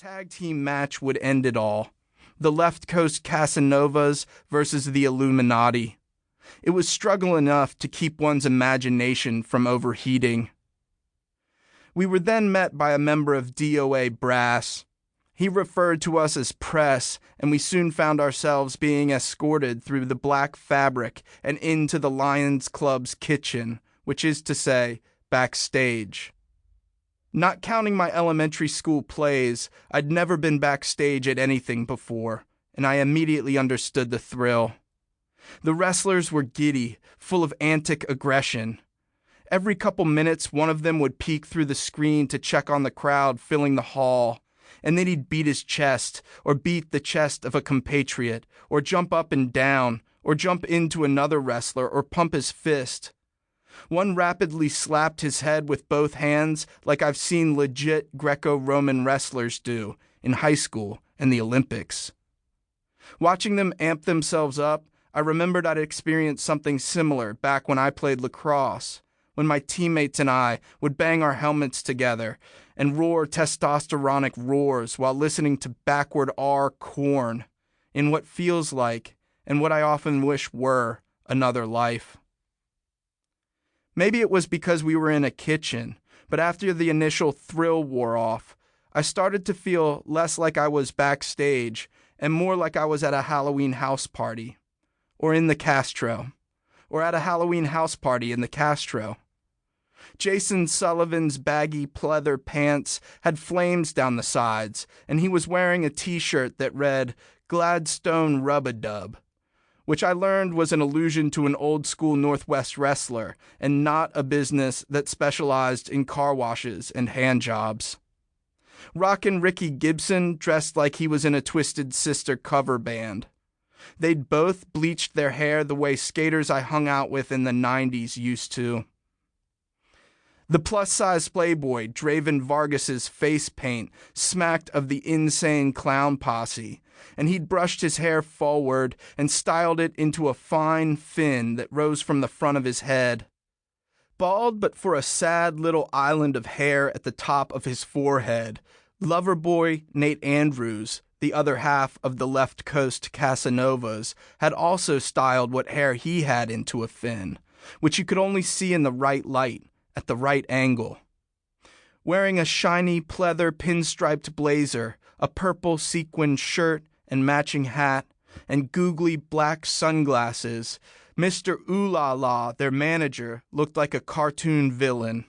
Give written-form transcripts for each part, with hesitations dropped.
tag team match would end it all. The left coast Casanovas versus the Illuminati. It was struggle enough to keep one's imagination from overheating. We were then met by a member of DOA brass. He referred to us as press, and we soon found ourselves being escorted through the black fabric and into the Lions Club's kitchen, which is to say, backstage. Not counting my elementary school plays, I'd never been backstage at anything before, and I immediately understood the thrill. The wrestlers were giddy, full of antic aggression. Every couple minutes, one of them would peek through the screen to check on the crowd filling the hall, and then he'd beat his chest, or beat the chest of a compatriot, or jump up and down, or jump into another wrestler, or pump his fist. One rapidly slapped his head with both hands like I've seen legit Greco-Roman wrestlers do in high school and the Olympics. Watching them amp themselves up, I remembered I'd experienced something similar back when I played lacrosse, when my teammates and I would bang our helmets together and roar testosteronic roars while listening to backward R Korn in what feels like, and what I often wish were, another life. Maybe it was because we were in a kitchen, but after the initial thrill wore off, I started to feel less like I was backstage and more like I was at a Halloween house party, or in the Castro, or at a Halloween house party in the Castro. Jason Sullivan's baggy pleather pants had flames down the sides, and he was wearing a t-shirt that read Gladstone Rub-a-Dub, which I learned was an allusion to an old-school Northwest wrestler and not a business that specialized in car washes and hand jobs. Rockin' Ricky Gibson dressed like he was in a Twisted Sister cover band. They'd both bleached their hair the way skaters I hung out with in the 90s used to. The plus-size playboy Draven Vargas's face paint smacked of the insane clown posse, and he'd brushed his hair forward and styled it into a fine fin that rose from the front of his head. Bald but for a sad little island of hair at the top of his forehead, lover boy Nate Andrews, the other half of the left coast Casanovas, had also styled what hair he had into a fin, which you could only see in the right light, at the right angle. Wearing a shiny pleather pinstriped blazer, a purple sequined shirt and matching hat, and googly black sunglasses, Mr. Ooh La La, their manager, looked like a cartoon villain.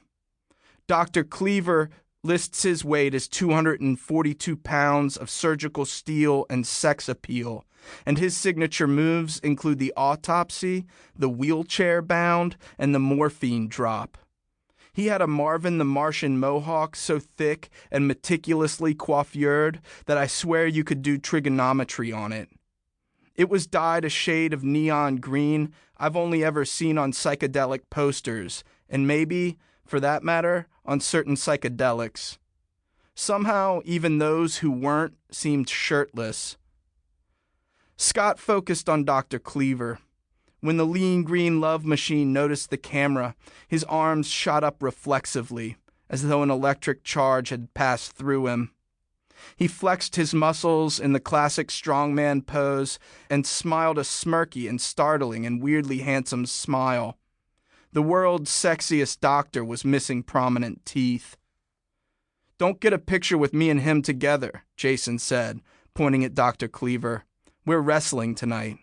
Dr. Cleaver lists his weight as 242 pounds of surgical steel and sex appeal, and his signature moves include the autopsy, the wheelchair bound, and the morphine drop. He had a Marvin the Martian mohawk so thick and meticulously coiffured that I swear you could do trigonometry on it. It was dyed a shade of neon green I've only ever seen on psychedelic posters, and maybe, for that matter, on certain psychedelics. Somehow, even those who weren't seemed shirtless. Scott focused on Dr. Cleaver. When the lean green love machine noticed the camera, his arms shot up reflexively, as though an electric charge had passed through him. He flexed his muscles in the classic strongman pose and smiled a smirky and startling and weirdly handsome smile. The world's sexiest doctor was missing prominent teeth. "Don't get a picture with me and him together," Jason said, pointing at Dr. Cleaver. "We're wrestling tonight."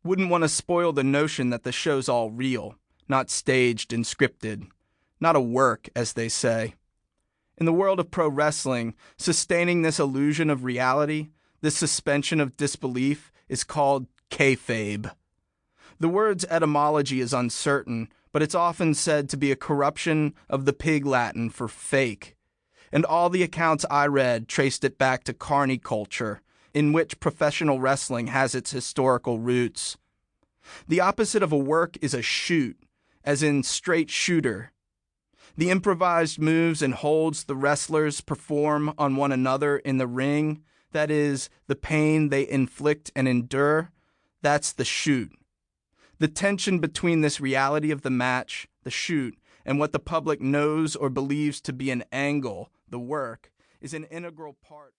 Wouldn't want to spoil the notion that the show's all real, not staged and scripted. Not a work, as they say. In the world of pro wrestling, sustaining this illusion of reality, this suspension of disbelief, is called kayfabe. The word's etymology is uncertain, but it's often said to be a corruption of the Pig Latin for fake. And all the accounts I read traced it back to carny culture, in which professional wrestling has its historical roots. The opposite of a work is a shoot, as in straight shooter. The improvised moves and holds the wrestlers perform on one another in the ring, that is, the pain they inflict and endure, that's the shoot. The tension between this reality of the match, the shoot, and what the public knows or believes to be an angle, the work, is an integral part.